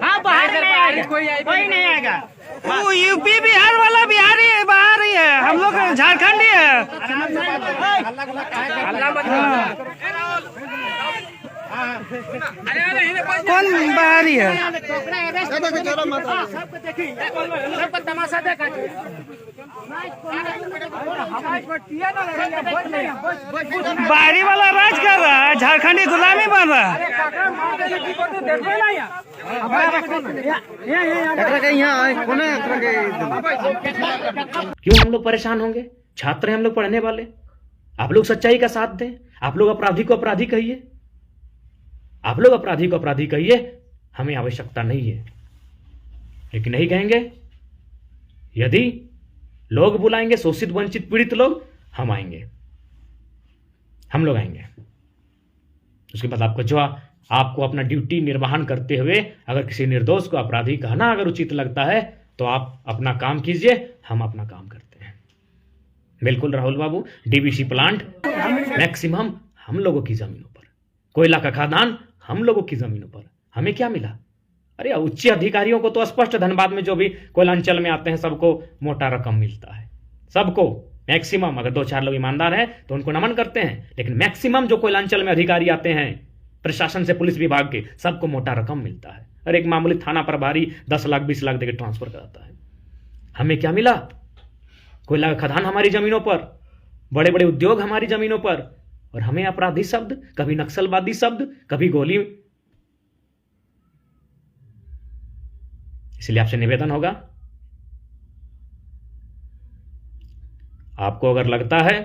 हाँ बाहर नहीं आएगा, कोई नहीं आएगा। वो यूपी बिहार वाला बिहारी है, बाहर ही है, हम लोग झारखंडी है। कौन बाहरी है? तमाशा देखा बाहरी वाला राज कर रहा है, झारखंडी गुलामी बन रहा है। क्यों हम लोग परेशान होंगे? छात्र हैं हम लोग, पढ़ने वाले। आप लोग सच्चाई का साथ दें, आप लोग अपराधी को अपराधी कहिए, आप लोग अपराधी को अपराधी कहिए, हमें आवश्यकता नहीं है। लेकिन नहीं कहेंगे, यदि लोग बुलाएंगे, शोषित वंचित पीड़ित लोग, हम आएंगे, हम लोग आएंगे। उसके बाद आपको अपना ड्यूटी निर्वहन करते हुए अगर किसी निर्दोष को अपराधी कहना अगर उचित लगता है तो आप अपना काम कीजिए, हम अपना काम करते हैं। बिल्कुल राहुल बाबू, डीवीसी प्लांट मैक्सिमम हम लोगों की जमीनों पर, कोयला का खदान हम लोगों की जमीनों पर। हमें क्या मिला? अरे उच्च अधिकारियों को तो स्पष्ट, धनबाद में जो भी कोयलांचल में आते हैं सबको मोटा रकम मिलता है, सबको मैक्सिमम। अगर 2-4 लोग ईमानदार हैं तो उनको नमन करते हैं, लेकिन मैक्सिमम जो कोयलांचल में अधिकारी आते हैं प्रशासन से, पुलिस विभाग के, सबको मोटा रकम मिलता है। और एक मामूली थाना प्रभारी 10 लाख 20 लाख देकर ट्रांसफर कराता है। हमें क्या मिला? कोयला का खदान हमारी जमीनों पर, बड़े बड़े उद्योग हमारी जमीनों पर, और हमें अपराधी शब्द, कभी नक्सलवादी शब्द, कभी गोली। इसलिए आपसे निवेदन होगा, आपको अगर लगता है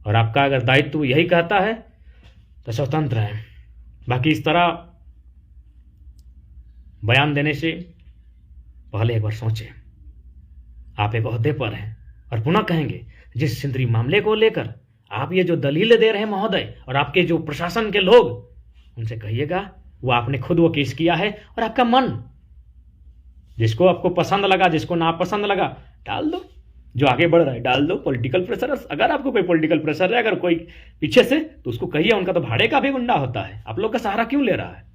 और आपका अगर दायित्व यही कहता है तो स्वतंत्र है। बाकी इस तरह बयान देने से पहले एक बार सोचें। आप एक ओहदे पर हैं और पुनः कहेंगे, जिस सिंदरी मामले को लेकर आप ये जो दलील दे रहे हैं महोदय, और आपके जो प्रशासन के लोग, उनसे कहिएगा वो आपने खुद वो केस किया है, और आपका मन, जिसको आपको पसंद लगा, जिसको नापसंद लगा, डाल दो। जो आगे बढ़ रहा है डाल दो। पॉलिटिकल प्रेशर, अगर आपको कोई पॉलिटिकल प्रेशर है, अगर कोई पीछे से, तो उसको कहिए। उनका तो भाड़े का भी गुंडा होता है, आप लोग का सहारा क्यों ले रहा है?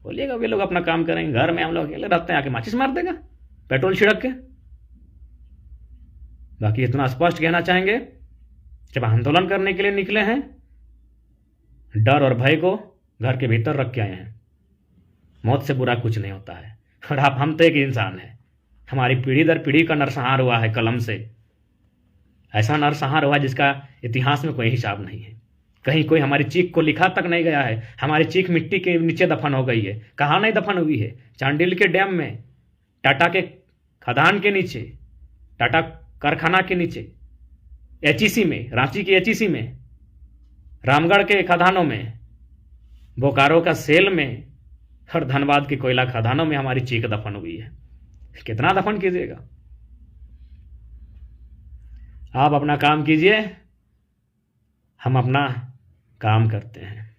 बोलिएगा वे लोग अपना काम करेंगे, घर में हम लोग अकेले रहते हैं, आके माचिस मार देगा पेट्रोल छिड़क के। बाकी इतना स्पष्ट कहना चाहेंगे, जब आंदोलन करने के लिए निकले हैं, डर और भय को घर के भीतर रख के आए हैं। मौत से बुरा कुछ नहीं होता है। और हम तो एक इंसान हैं, हमारी पीढ़ी दर पीढ़ी का नरसंहार हुआ है कलम से। ऐसा नरसंहार हुआ जिसका इतिहास में कोई हिसाब नहीं है। कहीं कोई हमारी चीख को लिखा तक नहीं गया है। हमारी चीख मिट्टी के नीचे दफन हो गई है। कहाँ नहीं दफन हुई है? चांडिल के डैम में, टाटा के खदान के नीचे, टाटा कारखाना के नीचे, एचईसी में, रांची की एचईसी में, रामगढ़ के खदानों में, बोकारो का सेल में, और धनबाद के कोयला खदानों में हमारी चीख दफन हुई है। कितना दफन कीजिएगा? आप अपना काम कीजिए, हम अपना काम करते हैं।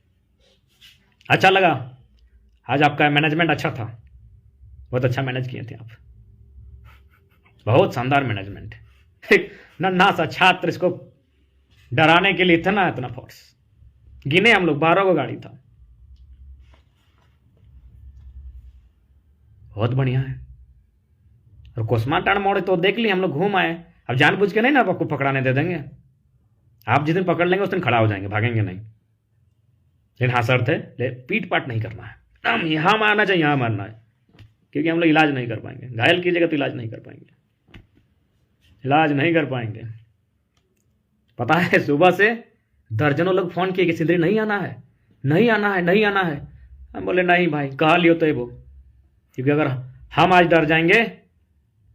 अच्छा लगा आज आपका मैनेजमेंट अच्छा था, बहुत अच्छा मैनेज किए थे आप, बहुत शानदार मैनेजमेंट। नन्हा सा छात्र, इसको डराने के लिए इतना फोर्स। गिने हम लोग 12 को गाड़ी था। बहुत बढ़िया है। और कोस्माटाण मोड़ तो देख ली हम लोग, घूम आए। अब जानबूझ के नहीं ना आपको पकड़ाने दे देंगे। आप जिस दिन पकड़ लेंगे उस दिन खड़ा हो जाएंगे, भागेंगे नहीं। लेकिन हाँ शर्त है, पीट पाट नहीं करना है। हम यहाँ मारना चाहिए, यहाँ मारना है, क्योंकि हम लोग इलाज नहीं कर पाएंगे। घायल कीजिएगा तो इलाज नहीं कर पाएंगे, इलाज नहीं कर पाएंगे। पता है सुबह से दर्जनों लोग फोन किए कि सिंदरी नहीं आना है, नहीं आना है, नहीं आना है। हम बोले नहीं भाई, कहा लियो तो वो, क्योंकि अगर हम आज डर जाएंगे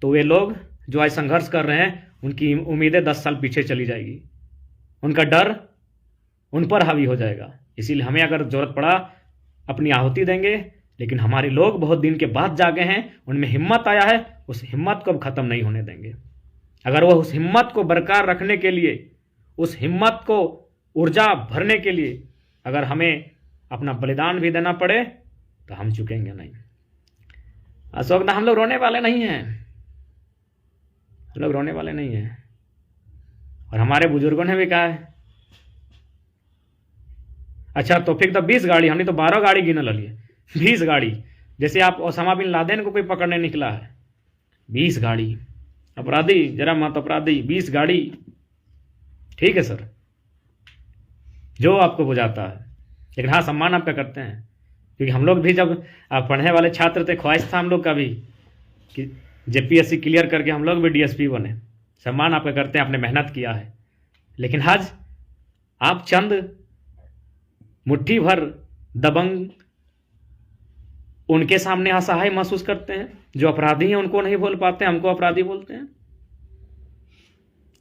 तो वे लोग जो आज संघर्ष कर रहे हैं उनकी उम्मीदें 10 साल पीछे चली जाएगी। उनका डर उन पर हावी हो जाएगा। इसीलिए हमें अगर जरूरत पड़ा अपनी आहुति देंगे, लेकिन हमारे लोग बहुत दिन के बाद जागे हैं, उनमें हिम्मत आया है, उस हिम्मत को अब खत्म नहीं होने देंगे। अगर वह उस हिम्मत को बरकरार रखने के लिए, उस हिम्मत को ऊर्जा भरने के लिए अगर हमें अपना बलिदान भी देना पड़े तो हम चुकेंगे नहीं। अशोक, हम लोग रोने वाले नहीं हैं, हम लोग रोने वाले नहीं हैं। और हमारे बुजुर्गों ने भी कहा है अच्छा तो फिर तो 20 गाड़ी, हमने तो 12 गाड़ी गिनल लिए, 20 गाड़ी। जैसे आप ओसामा बिन लादेन को कोई पकड़ने निकला है, 20 गाड़ी अपराधी, जरा मत अपराधी, 20 गाड़ी। ठीक है सर, जो आपको बुझाता है, लेकिन हाँ सम्मान आपका करते हैं, क्योंकि हम लोग भी जब पढ़ने वाले छात्र थे, ख्वाहिश था हम लोग का भी कि जेपीएससी क्लियर करके हम लोग भी डीएसपी बने। सम्मान आपका करते हैं, आपने मेहनत किया है, लेकिन आज आप चंद मुट्ठी भर दबंग उनके सामने असहाय महसूस करते हैं, जो अपराधी हैं उनको नहीं बोल पाते, हमको अपराधी बोलते हैं।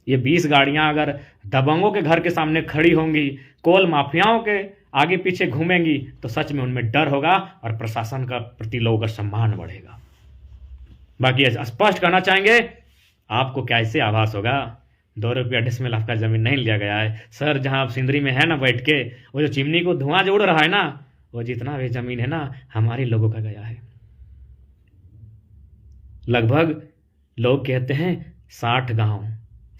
ये 20 गाड़ियां अगर दबंगों के घर के सामने खड़ी होंगी, कोल माफियाओं के आगे पीछे घूमेंगी, तो सच में उनमें डर होगा और प्रशासन का प्रति लोगों का सम्मान बढ़ेगा। बाकी स्पष्ट कहना चाहेंगे, आपको कैसे आभास होगा 2 रुपया डिसमिल आपका जमीन नहीं लिया गया है सर। जहां आप सिंदरी में है ना बैठ के, वो जो चिमनी को धुआं जो उड़ रहा है ना, वो जितना भी जमीन है ना हमारे लोगों का गया है। लगभग लोग कहते हैं 60 गांव,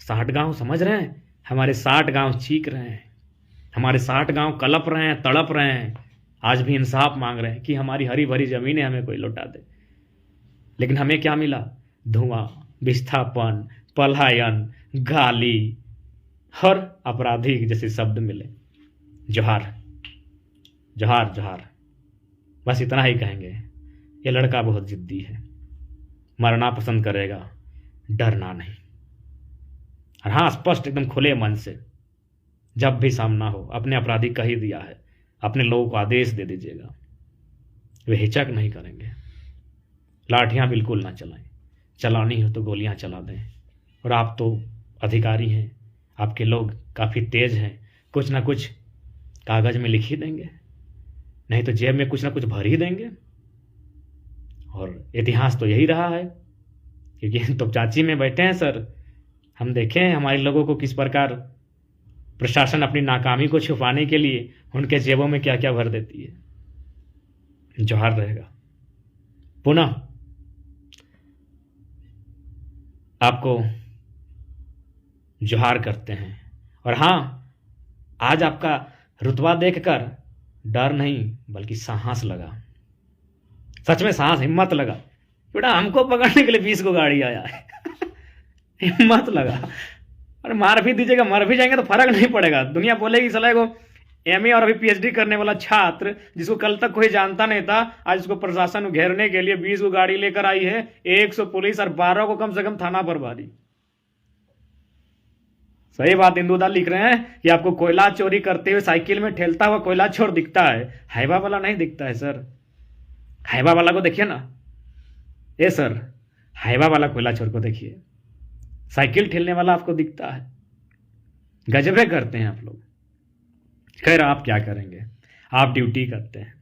60 गांव समझ रहे हैं, हमारे 60 गांव चीख रहे हैं, हमारे 60 गांव कलप रहे हैं, तड़प रहे हैं, आज भी इंसाफ मांग रहे हैं कि हमारी हरी भरी जमीनें हमें कोई लौटा दे। लेकिन हमें क्या मिला? धुआं, विस्थापन, पलायन, गाली और अपराधी जैसे शब्द मिले। जोहार जोहार जोहार, बस इतना ही कहेंगे। ये लड़का बहुत जिद्दी है, मरना पसंद करेगा, डरना नहीं। और हाँ, स्पष्ट एकदम खुले मन से जब भी सामना हो, अपने अपराधी कह ही दिया है, अपने लोगों को आदेश दे दीजिएगा, वे हिचक नहीं करेंगे। लाठियां बिल्कुल ना चलाएं, चलानी हो तो गोलियां चला दें। और आप तो अधिकारी हैं, आपके लोग काफ़ी तेज हैं, कुछ ना कुछ कागज में लिख ही देंगे, नहीं तो जेब में कुछ ना कुछ भर ही देंगे। और इतिहास तो यही रहा है, क्योंकि तो चाची में बैठे हैं सर, हम देखें हैं हमारे लोगों को किस प्रकार प्रशासन अपनी नाकामी को छुपाने के लिए उनके जेबों में क्या क्या भर देती है। जोहार रहेगा। पुनः आपको जोहार करते हैं। और हाँ, आज आपका रुतबा देखकर डर नहीं बल्कि साहस लगा, सच में साहस, हिम्मत लगा। बेटा हमको पकड़ने के लिए 20 को गाड़ी आया है हिम्मत लगा। और मार भी दीजिएगा, मर भी जाएंगे तो फर्क नहीं पड़ेगा। दुनिया बोलेगी साला को एमए और अभी पीएचडी करने वाला छात्र जिसको कल तक कोई जानता नहीं था, आज उसको प्रशासन घेरने के लिए 20 को गाड़ी लेकर आई है, 100 पुलिस और 12 को कम से कम थाना पर भारी। सही बात इंदुदा लिख रहे हैं कि आपको कोयला चोरी करते हुए साइकिल में ठेलता हुआ कोयला चोर दिखता है, हाइवा वाला नहीं दिखता है सर। हाइवा वाला को देखिए ना, ए सर, हाइवा वाला कोयला चोर को देखिए, साइकिल ठेलने वाला आपको दिखता है। गजबे करते हैं आप लोग। खैर आप क्या करेंगे, आप ड्यूटी करते हैं।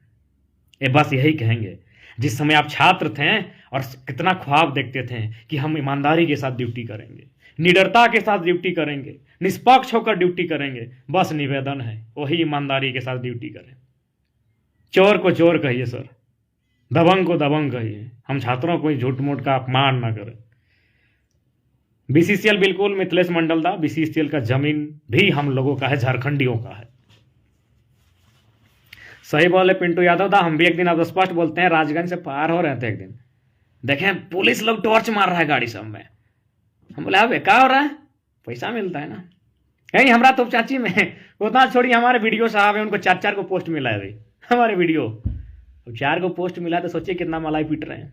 ये बस यही कहेंगे, जिस समय आप छात्र थे और कितना ख्वाब देखते थे कि हम ईमानदारी के साथ ड्यूटी करेंगे, निडरता के साथ ड्यूटी करेंगे, निष्पक्ष होकर ड्यूटी करेंगे, बस निवेदन है वही ईमानदारी के साथ ड्यूटी करें। चोर को चोर कहिए सर, दबंग को दबंग कहिए, हम छात्रों को झूठ मूठ का अपमान ना करें। बीसीसीएल बिल्कुल मिथिलेश मंडल दा, बीसीसीएल का जमीन भी हम लोगों का है, झारखंडियों का है। सही बोले पिंटू यादव दा, हम भी एक दिन अब स्पष्ट बोलते हैं, राजगंज से पार हो रहे थे एक दिन, देखें पुलिस लोग टॉर्च मार रहा है गाड़ी सब में। हम बोले अब क्या हो रहा है, पैसा मिलता है ना कहीं। हमारा तो चाची में उतना छोड़ी, हमारे वीडियो साहब है, उनको 4-4 को पोस्ट मिला है भाई, हमारे वीडियो 4 को पोस्ट मिला, तो सोचिए कितना मलाई पीट रहे हैं।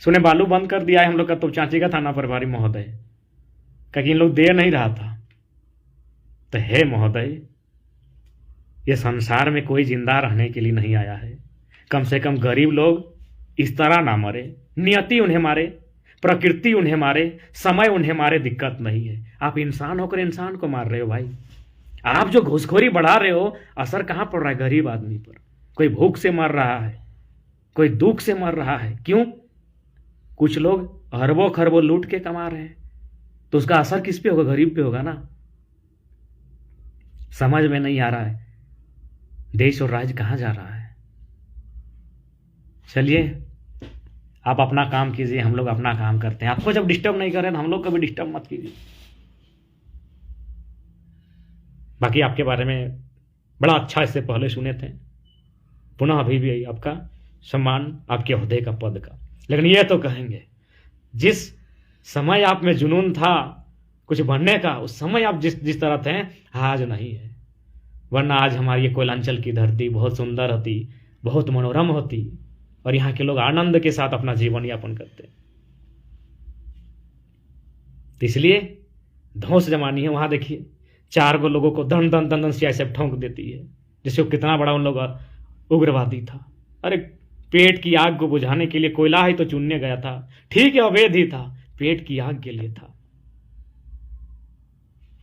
सुने बालू बंद कर दिया है हम लोग का तो चाची का थाना प्रभारी महोदय, क्योंकि इन लोग दे नहीं रहा था। तो हे महोदय, ये संसार में कोई जिंदा रहने के लिए नहीं आया है, कम से कम गरीब लोग इस तरह ना मरे, नियति उन्हें मारे, प्रकृति उन्हें मारे, समय उन्हें मारे, दिक्कत नहीं है। आप इंसान होकर इंसान को मार रहे हो भाई। आप जो घूसखोरी बढ़ा रहे हो, असर कहां पड़ रहा है गरीब आदमी पर। कोई भूख से मर रहा है, कोई दुख से मर रहा है। क्यों? कुछ लोग अरबों खरबों लूट के कमा रहे हैं, तो उसका असर किस पे होगा? गरीब पे होगा ना। समझ में नहीं आ रहा है देश और राज्य कहां जा रहा है। चलिए आप अपना काम कीजिए, हम लोग अपना काम करते हैं। आपको जब डिस्टर्ब नहीं कर रहे हैं, हम लोग को भी डिस्टर्ब मत कीजिए। बाकी आपके बारे में बड़ा अच्छा इससे पहले सुने थे, पुनः अभी भी आपका सम्मान आपके ओहदे का, पद का। लेकिन ये तो कहेंगे जिस समय आप में जुनून था कुछ बनने का, उस समय आप जिस तरह थे आज नहीं है। वरना आज हमारी ये कोयलांचल की धरती बहुत सुंदर होती, बहुत मनोरम होती और यहाँ के लोग आनंद के साथ अपना जीवन यापन करते। तो इसलिए धौंस जमानी है। वहां देखिए 4 गो लोगों को दन दन दन दन सियाही से ठोंक देती है, जिससे वो कितना बड़ा उन लोग उग्रवादी था। अरे पेट की आग को बुझाने के लिए कोयला ही तो चुनने गया था, ठीक है अवैध ही था, पेट की आग के लिए था।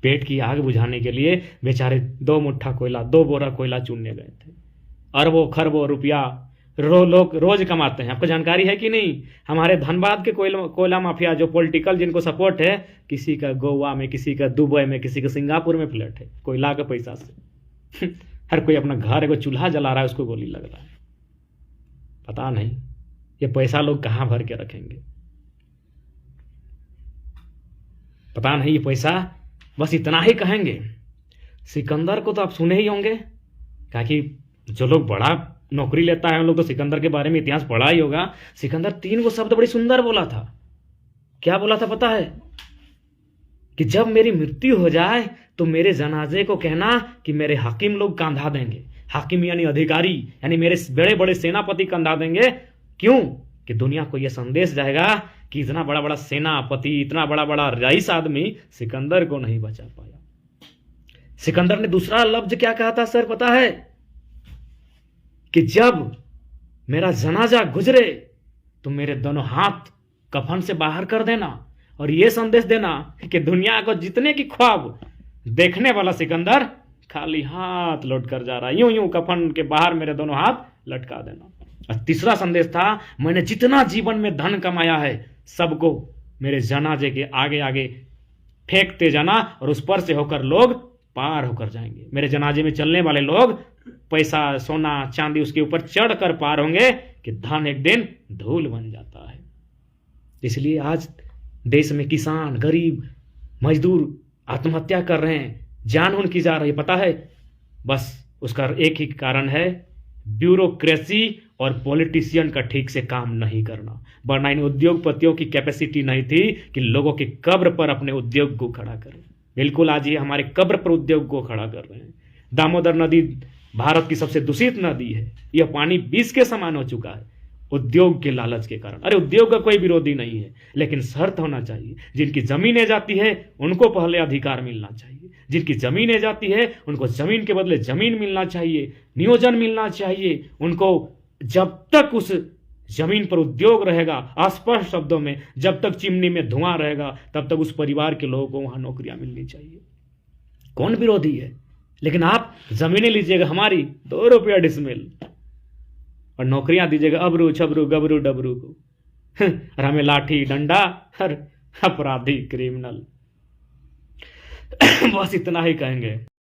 पेट की आग बुझाने के लिए बेचारे 2 मुट्ठा कोयला, 2 बोरा कोयला चुनने गए थे। अरबों खरबों रुपया लोग रोज कमाते हैं। आपको जानकारी है कि नहीं? हमारे धनबाद के कोयला माफिया जो पॉलिटिकल जिनको सपोर्ट है, किसी का गोवा में, किसी का दुबई में, किसी का सिंगापुर में फ्लैट है कोयला के पैसा से। हर कोई अपना घर एगो चूल्हा जला रहा है, उसको गोली लग रहा है। पता नहीं ये पैसा लोग कहां भर के रखेंगे, पता नहीं। ये पैसा बस इतना ही कहेंगे। सिकंदर को तो आप सुने ही होंगे, ताकि जो लोग बड़ा नौकरी लेता है उन लोग तो सिकंदर के बारे में इतिहास पढ़ा ही होगा। सिकंदर 3 गो शब्द बड़ी सुंदर बोला था। क्या बोला था पता है? कि जब मेरी मृत्यु हो जाए तो मेरे जनाजे को कहना कि मेरे हाकिम लोग कंधा देंगे। हाकिम यानी अधिकारी, यानी मेरे बड़े बड़े सेनापति कंधा देंगे। क्यों? कि दुनिया को यह संदेश जाएगा कि इतना बड़ा बड़ा सेनापति, इतना बड़ा बड़ा रईस आदमी सिकंदर को नहीं बचा पाया। सिकंदर ने दूसरा लफ्ज क्या कहा था सर पता है? कि जब मेरा जनाजा गुजरे तो मेरे दोनों हाथ कफन से बाहर कर देना और यह संदेश देना कि दुनिया को जितने की ख्वाब देखने वाला सिकंदर खाली हाथ लौट कर जा रहा है, यूं यूं कफन के बाहर मेरे दोनों हाथ लटका देना। और तीसरा संदेश था, मैंने जितना जीवन में धन कमाया है सबको मेरे जनाजे के आगे आगे फेंकते जाना और उस पर से होकर लोग पार होकर जाएंगे। मेरे जनाजे में चलने वाले लोग पैसा, सोना, चांदी उसके ऊपर चढ़कर पार होंगे कि धन एक दिन धूल बन जाता है। इसलिए आज देश में किसान, गरीब, मजदूर आत्महत्या कर रहे हैं, जान उनकी जा रही है। पता है? बस उसका एक ही कारण है, ब्यूरोक्रेसी और पॉलिटिशियन का ठीक से काम नहीं करना। वरना इन उद्योगपतियों की कैपेसिटी नहीं थी कि लोगों की कब्र पर अपने उद्योग को खड़ा करें। बिल्कुल आज ये हमारे कब्र पर उद्योग को खड़ा कर रहे हैं। दामोदर नदी भारत की सबसे दूषित नदी है, यह पानी विष के समान हो चुका है उद्योग के लालच के कारण। अरे उद्योग का कोई विरोधी नहीं है, लेकिन शर्त होना चाहिए। जिनकी जमीनें जाती है उनको पहले अधिकार मिलना चाहिए, जिनकी जमीनें जाती है उनको जमीन के बदले जमीन मिलना चाहिए, नियोजन मिलना चाहिए उनको। जब तक उस जमीन पर उद्योग रहेगा, स्पष्ट शब्दों में जब तक चिमनी में धुआं रहेगा तब तक उस परिवार के लोगों को वहां नौकरियां मिलनी चाहिए। कौन विरोधी है? लेकिन आप जमीनें लीजिएगा हमारी 2 रुपया डिसमिल और नौकरियां दीजिएगा अबरू छबरू गबरू डबरू को, और हमें लाठी डंडा हर अपराधी क्रिमिनल। बस इतना ही कहेंगे।